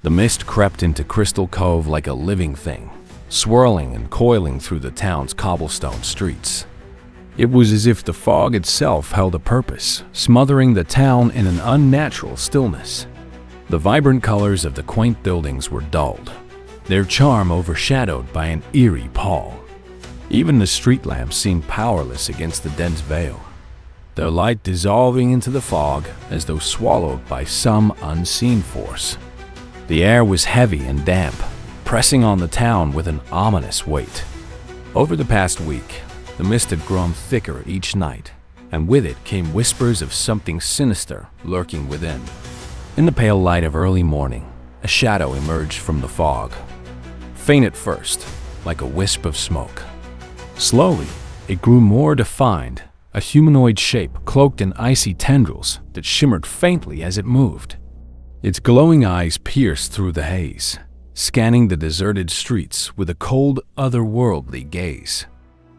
The mist crept into Crystal Cove like a living thing, swirling and coiling through the town's cobblestone streets. It was as if the fog itself held a purpose, smothering the town in an unnatural stillness. The vibrant colors of the quaint buildings were dulled, their charm overshadowed by an eerie pall. Even the street lamps seemed powerless against the dense veil, their light dissolving into the fog as though swallowed by some unseen force. The air was heavy and damp, pressing on the town with an ominous weight. Over the past week, the mist had grown thicker each night, and with it came whispers of something sinister lurking within. In the pale light of early morning, a shadow emerged from the fog. Faint at first, like a wisp of smoke. Slowly, it grew more defined, a humanoid shape cloaked in icy tendrils that shimmered faintly as it moved. Its glowing eyes pierced through the haze, scanning the deserted streets with a cold, otherworldly gaze.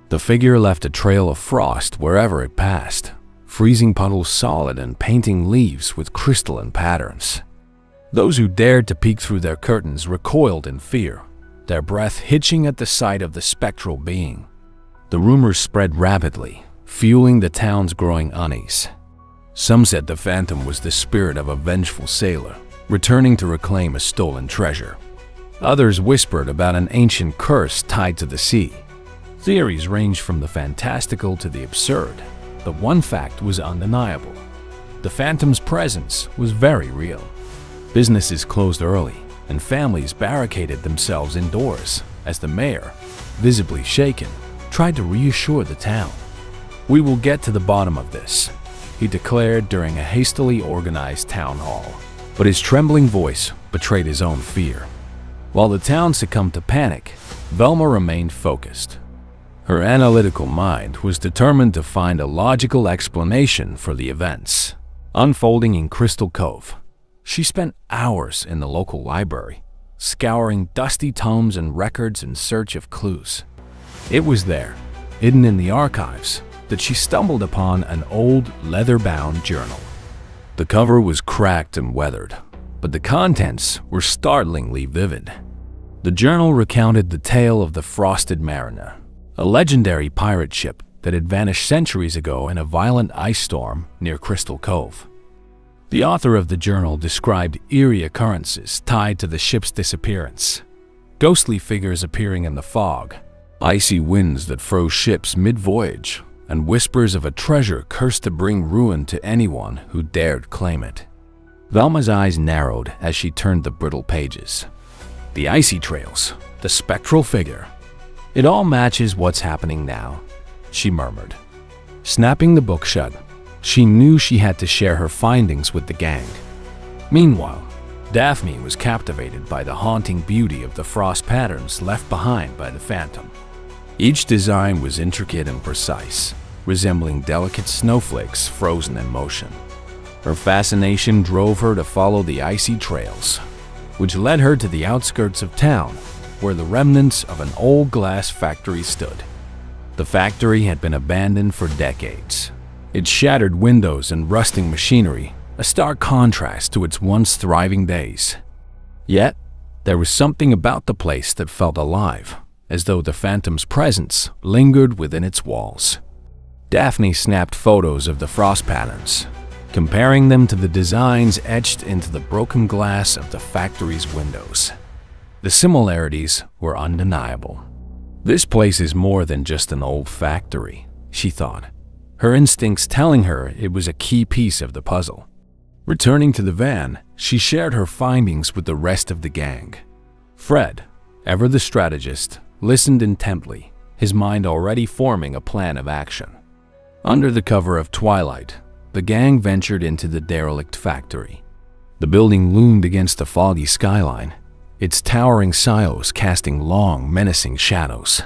The figure left a trail of frost wherever it passed, freezing puddles solid and painting leaves with crystalline patterns. Those who dared to peek through their curtains recoiled in fear, their breath hitching at the sight of the spectral being. The rumors spread rapidly, fueling the town's growing unease. Some said the phantom was the spirit of a vengeful sailor, returning to reclaim a stolen treasure. Others whispered about an ancient curse tied to the sea. Theories ranged from the fantastical to the absurd, but one fact was undeniable. The phantom's presence was very real. Businesses closed early, and families barricaded themselves indoors as the mayor, visibly shaken, tried to reassure the town. "We will get to the bottom of this," he declared during a hastily organized town hall, but his trembling voice betrayed his own fear. While the town succumbed to panic, Velma remained focused. Her analytical mind was determined to find a logical explanation for the events unfolding in Crystal Cove. She spent hours in the local library, scouring dusty tomes and records in search of clues. It was there, hidden in the archives, that she stumbled upon an old leather-bound journal. The cover was cracked and weathered, but the contents were startlingly vivid. The journal recounted the tale of the Frosted Mariner, a legendary pirate ship that had vanished centuries ago in a violent ice storm near Crystal Cove. The author of the journal described eerie occurrences tied to the ship's disappearance. Ghostly figures appearing in the fog, icy winds that froze ships mid-voyage, and whispers of a treasure cursed to bring ruin to anyone who dared claim it. Velma's eyes narrowed as she turned the brittle pages. The icy trails, the spectral figure. "It all matches what's happening now," she murmured. Snapping the book shut, she knew she had to share her findings with the gang. Meanwhile, Daphne was captivated by the haunting beauty of the frost patterns left behind by the phantom. Each design was intricate and precise, resembling delicate snowflakes frozen in motion. Her fascination drove her to follow the icy trails, which led her to the outskirts of town, where the remnants of an old glass factory stood. The factory had been abandoned for decades, its shattered windows and rusting machinery a stark contrast to its once thriving days. Yet, there was something about the place that felt alive, as though the phantom's presence lingered within its walls. Daphne snapped photos of the frost patterns, comparing them to the designs etched into the broken glass of the factory's windows. The similarities were undeniable. This place is more than just an old factory, she thought, her instincts telling her it was a key piece of the puzzle. Returning to the van, she shared her findings with the rest of the gang. Fred, ever the strategist, listened intently, his mind already forming a plan of action. Under the cover of twilight, the gang ventured into the derelict factory. The building loomed against a foggy skyline, its towering silos casting long, menacing shadows.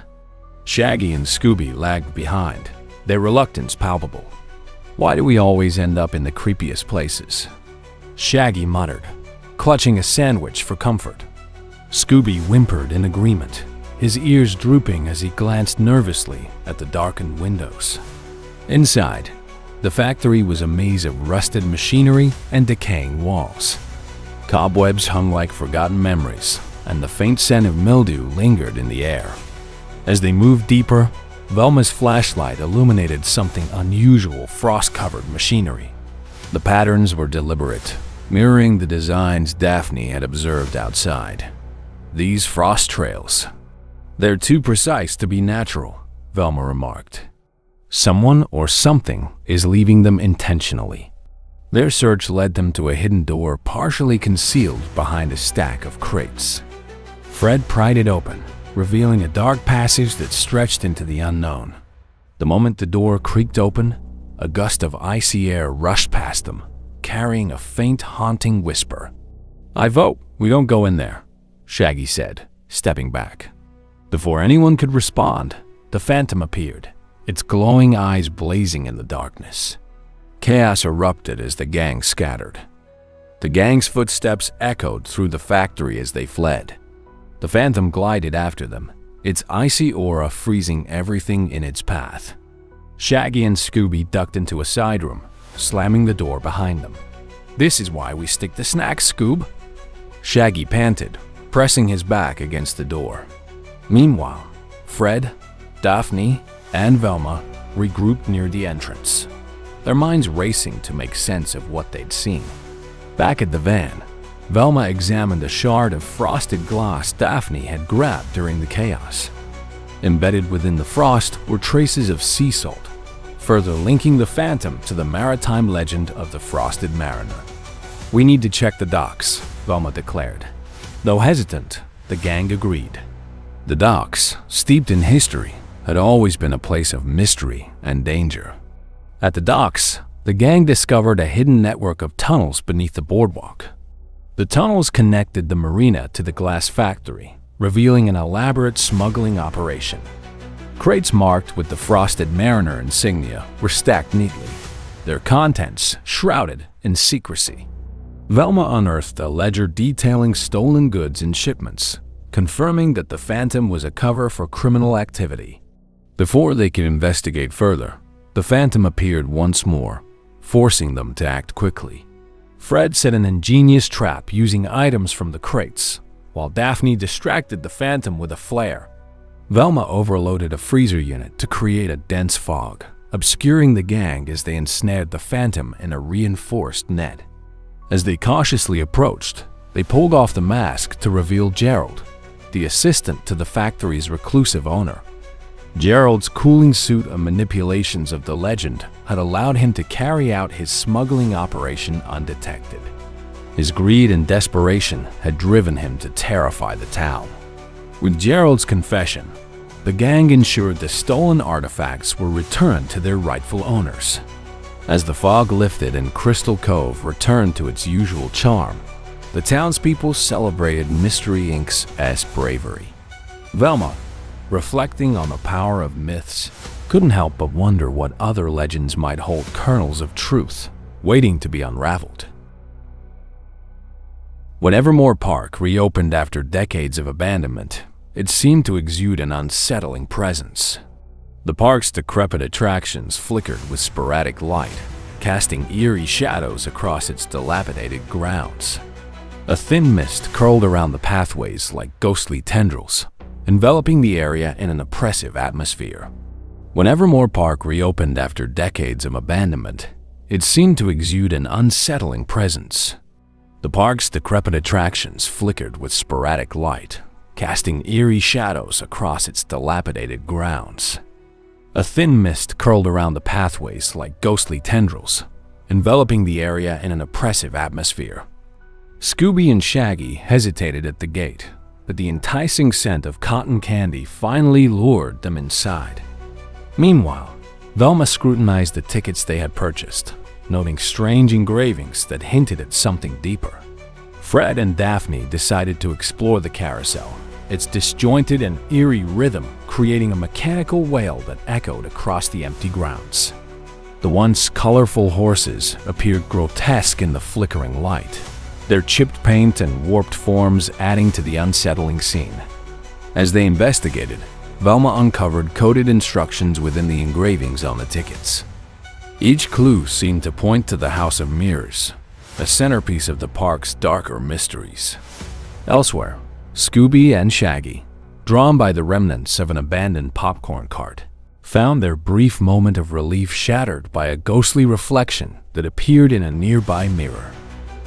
Shaggy and Scooby lagged behind, their reluctance palpable. "Why do we always end up in the creepiest places?" Shaggy muttered, clutching a sandwich for comfort. Scooby whimpered in agreement, his ears drooping as he glanced nervously at the darkened windows. Inside, the factory was a maze of rusted machinery and decaying walls. Cobwebs hung like forgotten memories, and the faint scent of mildew lingered in the air. As they moved deeper, Velma's flashlight illuminated something unusual frost-covered machinery. The patterns were deliberate, mirroring the designs Daphne had observed outside. These frost trails. They're too precise to be natural, Velma remarked. Someone or something is leaving them intentionally. Their search led them to a hidden door partially concealed behind a stack of crates. Fred pried it open, revealing a dark passage that stretched into the unknown. The moment the door creaked open, a gust of icy air rushed past them, carrying a faint, haunting whisper. "I vote we don't go in there," Shaggy said, stepping back. Before anyone could respond, the phantom appeared, its glowing eyes blazing in the darkness. Chaos erupted as the gang scattered. The gang's footsteps echoed through the factory as they fled. The phantom glided after them, its icy aura freezing everything in its path. Shaggy and Scooby ducked into a side room, slamming the door behind them. "This is why we stick to snacks, Scoob," Shaggy panted, pressing his back against the door. Meanwhile, Fred, Daphne, and Velma regrouped near the entrance, their minds racing to make sense of what they'd seen. Back at the van, Velma examined a shard of frosted glass Daphne had grabbed during the chaos. Embedded within the frost were traces of sea salt, further linking the phantom to the maritime legend of the Frosted Mariner. "We need to check the docks," Velma declared. Though hesitant, the gang agreed. The docks, steeped in history, had always been a place of mystery and danger. At the docks, the gang discovered a hidden network of tunnels beneath the boardwalk. The tunnels connected the marina to the glass factory, revealing an elaborate smuggling operation. Crates marked with the Frosted Mariner insignia were stacked neatly, their contents shrouded in secrecy. Velma unearthed a ledger detailing stolen goods and shipments, confirming that the phantom was a cover for criminal activity. Before they could investigate further, the phantom appeared once more, forcing them to act quickly. Fred set an ingenious trap using items from the crates, while Daphne distracted the phantom with a flare. Velma overloaded a freezer unit to create a dense fog, obscuring the gang as they ensnared the phantom in a reinforced net. As they cautiously approached, they pulled off the mask to reveal Gerald, the assistant to the factory's reclusive owner. Gerald's cooling suit and manipulations of the legend had allowed him to carry out his smuggling operation undetected. His greed and desperation had driven him to terrify the town. With Gerald's confession, the gang ensured the stolen artifacts were returned to their rightful owners. As the fog lifted and Crystal Cove returned to its usual charm, the townspeople celebrated Mystery Inc.'s bravery. Velma, reflecting on the power of myths, couldn't help but wonder what other legends might hold kernels of truth, waiting to be unraveled. When Evermore Park reopened after decades of abandonment, it seemed to exude an unsettling presence. The park's decrepit attractions flickered with sporadic light, casting eerie shadows across its dilapidated grounds. A thin mist curled around the pathways like ghostly tendrils, enveloping the area in an oppressive atmosphere. When Evermore Park reopened after decades of abandonment, it seemed to exude an unsettling presence. The park's decrepit attractions flickered with sporadic light, casting eerie shadows across its dilapidated grounds. A thin mist curled around the pathways like ghostly tendrils, enveloping the area in an oppressive atmosphere. Scooby and Shaggy hesitated at the gate, but the enticing scent of cotton candy finally lured them inside. Meanwhile, Velma scrutinized the tickets they had purchased, noting strange engravings that hinted at something deeper. Fred and Daphne decided to explore the carousel, its disjointed and eerie rhythm creating a mechanical wail that echoed across the empty grounds. The once colorful horses appeared grotesque in the flickering light, their chipped paint and warped forms adding to the unsettling scene. As they investigated, Velma uncovered coded instructions within the engravings on the tickets. Each clue seemed to point to the House of Mirrors, a centerpiece of the park's darker mysteries. Elsewhere, Scooby and Shaggy, drawn by the remnants of an abandoned popcorn cart, found their brief moment of relief shattered by a ghostly reflection that appeared in a nearby mirror.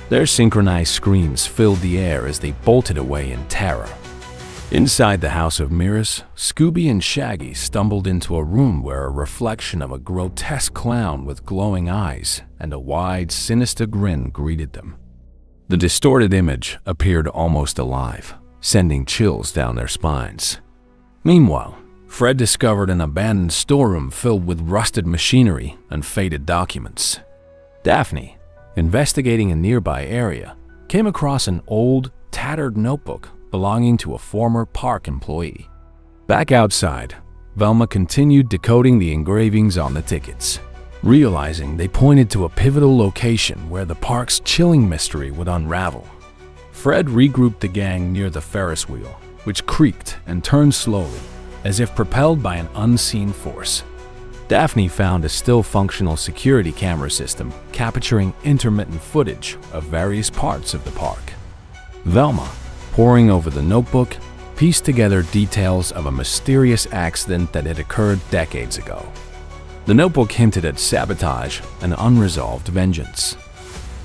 Their synchronized screams filled the air as they bolted away in terror. Inside the House of Mirrors, Scooby and Shaggy stumbled into a room where a reflection of a grotesque clown with glowing eyes and a wide, sinister grin greeted them. The distorted image appeared almost alive, sending chills down their spines. Meanwhile, Fred discovered an abandoned storeroom filled with rusted machinery and faded documents. Daphne, investigating a nearby area, came across an old, tattered notebook belonging to a former park employee. Back outside, Velma continued decoding the engravings on the tickets, realizing they pointed to a pivotal location where the park's chilling mystery would unravel. Fred regrouped the gang near the Ferris wheel, which creaked and turned slowly, as if propelled by an unseen force. Daphne found a still functional security camera system capturing intermittent footage of various parts of the park. Velma, poring over the notebook, pieced together details of a mysterious accident that had occurred decades ago. The notebook hinted at sabotage and unresolved vengeance.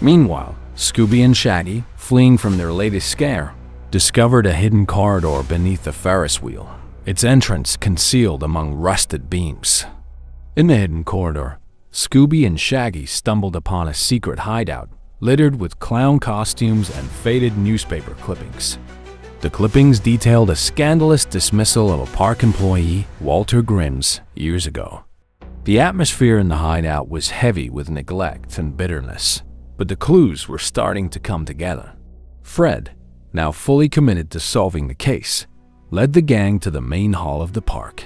Meanwhile, Scooby and Shaggy, fleeing from their latest scare, discovered a hidden corridor beneath the Ferris wheel, its entrance concealed among rusted beams. In the hidden corridor, Scooby and Shaggy stumbled upon a secret hideout littered with clown costumes and faded newspaper clippings. The clippings detailed a scandalous dismissal of a park employee, Walter Grimm's, years ago. The atmosphere in the hideout was heavy with neglect and bitterness, but the clues were starting to come together. Fred, now fully committed to solving the case, led the gang to the main hall of the park.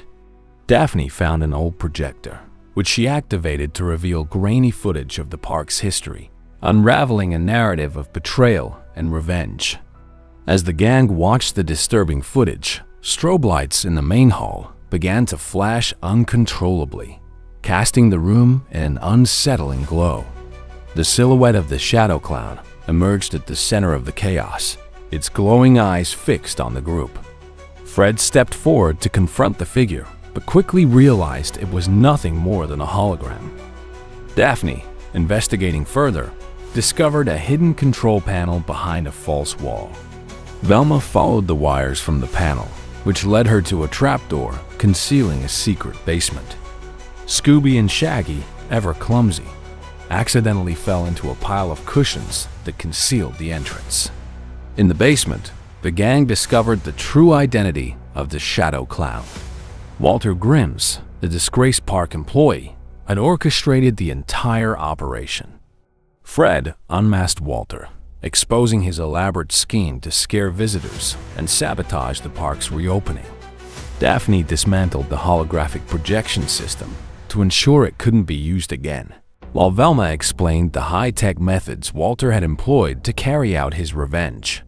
Daphne found an old projector, which she activated to reveal grainy footage of the park's history, unraveling a narrative of betrayal and revenge. As the gang watched the disturbing footage, strobe lights in the main hall began to flash uncontrollably, casting the room in an unsettling glow. The silhouette of the shadow clown emerged at the center of the chaos, its glowing eyes fixed on the group. Fred stepped forward to confront the figure, but quickly realized it was nothing more than a hologram. Daphne, investigating further, discovered a hidden control panel behind a false wall. Velma followed the wires from the panel, which led her to a trapdoor concealing a secret basement. Scooby and Shaggy, ever clumsy, accidentally fell into a pile of cushions that concealed the entrance. In the basement, the gang discovered the true identity of the Shadow Clown. Walter Grimm's, the disgraced park employee, had orchestrated the entire operation. Fred unmasked Walter, exposing his elaborate scheme to scare visitors and sabotage the park's reopening. Daphne dismantled the holographic projection system to ensure it couldn't be used again, while Velma explained the high-tech methods Walter had employed to carry out his revenge.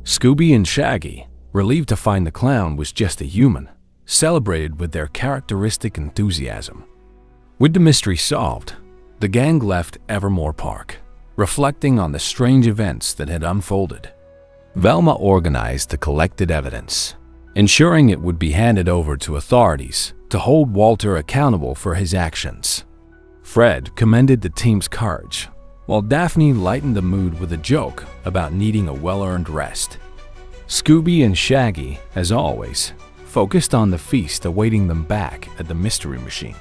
Scooby and Shaggy, relieved to find the clown was just a human, celebrated with their characteristic enthusiasm. With the mystery solved, the gang left Evermore Park, reflecting on the strange events that had unfolded. Velma organized the collected evidence, ensuring it would be handed over to authorities to hold Walter accountable for his actions. Fred commended the team's courage, while Daphne lightened the mood with a joke about needing a well-earned rest. Scooby and Shaggy, as always, focused on the feast awaiting them back at the Mystery Machine.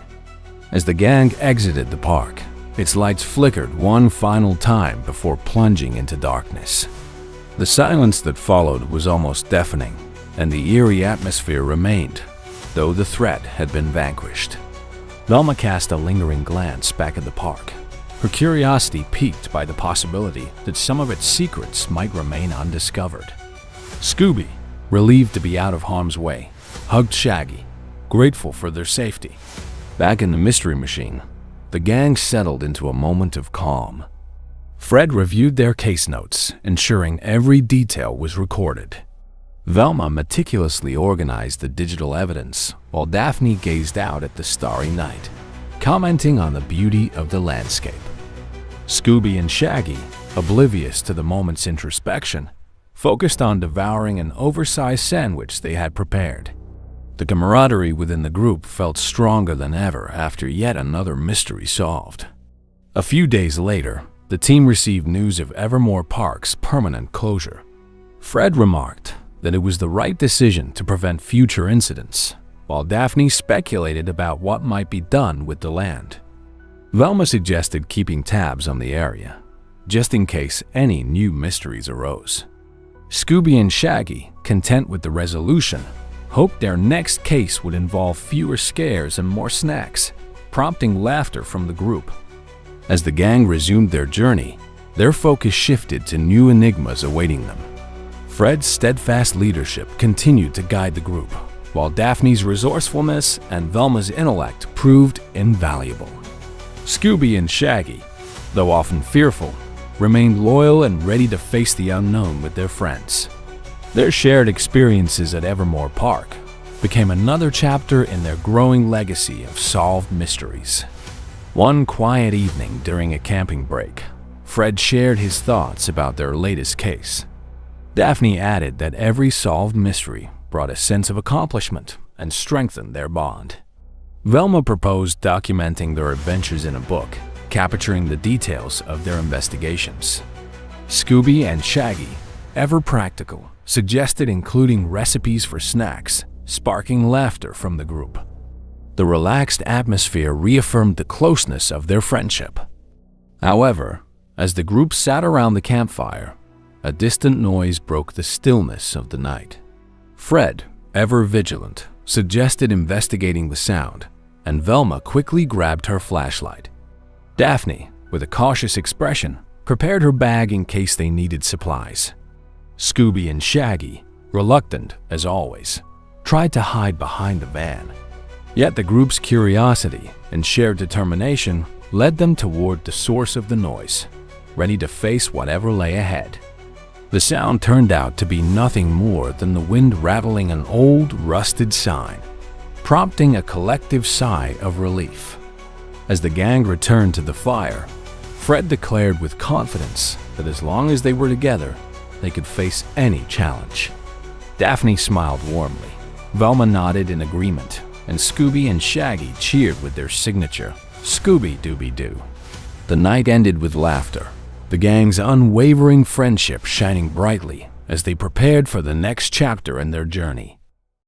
As the gang exited the park, its lights flickered one final time before plunging into darkness. The silence that followed was almost deafening, and the eerie atmosphere remained, though the threat had been vanquished. Velma cast a lingering glance back at the park, her curiosity piqued by the possibility that some of its secrets might remain undiscovered. Scooby, relieved to be out of harm's way, hugged Shaggy, grateful for their safety. Back in the Mystery Machine, the gang settled into a moment of calm. Fred reviewed their case notes, ensuring every detail was recorded. Velma meticulously organized the digital evidence, while Daphne gazed out at the starry night, commenting on the beauty of the landscape. Scooby and Shaggy, oblivious to the moment's introspection, focused on devouring an oversized sandwich they had prepared. The camaraderie within the group felt stronger than ever after yet another mystery solved. A few days later, the team received news of Evermore Park's permanent closure. Fred remarked that it was the right decision to prevent future incidents, while Daphne speculated about what might be done with the land. Velma suggested keeping tabs on the area, just in case any new mysteries arose. Scooby and Shaggy, content with the resolution, hoped their next case would involve fewer scares and more snacks, prompting laughter from the group. As the gang resumed their journey, their focus shifted to new enigmas awaiting them. Fred's steadfast leadership continued to guide the group, while Daphne's resourcefulness and Velma's intellect proved invaluable. Scooby and Shaggy, though often fearful, remained loyal and ready to face the unknown with their friends. Their shared experiences at Evermore Park became another chapter in their growing legacy of solved mysteries. One quiet evening during a camping break, Fred shared his thoughts about their latest case. Daphne added that every solved mystery brought a sense of accomplishment and strengthened their bond. Velma proposed documenting their adventures in a book, capturing the details of their investigations. Scooby and Shaggy, ever practical, suggested including recipes for snacks, sparking laughter from the group. The relaxed atmosphere reaffirmed the closeness of their friendship. However, as the group sat around the campfire, a distant noise broke the stillness of the night. Fred, ever vigilant, suggested investigating the sound, and Velma quickly grabbed her flashlight. Daphne, with a cautious expression, prepared her bag in case they needed supplies. Scooby and Shaggy, reluctant as always, tried to hide behind the van. Yet the group's curiosity and shared determination led them toward the source of the noise, ready to face whatever lay ahead. The sound turned out to be nothing more than the wind rattling an old, rusted sign, prompting a collective sigh of relief. As the gang returned to the fire, Fred declared with confidence that as long as they were together, they could face any challenge. Daphne smiled warmly, Velma nodded in agreement, and Scooby and Shaggy cheered with their signature, Scooby-Dooby-Doo. The night ended with laughter, the gang's unwavering friendship shining brightly as they prepared for the next chapter in their journey.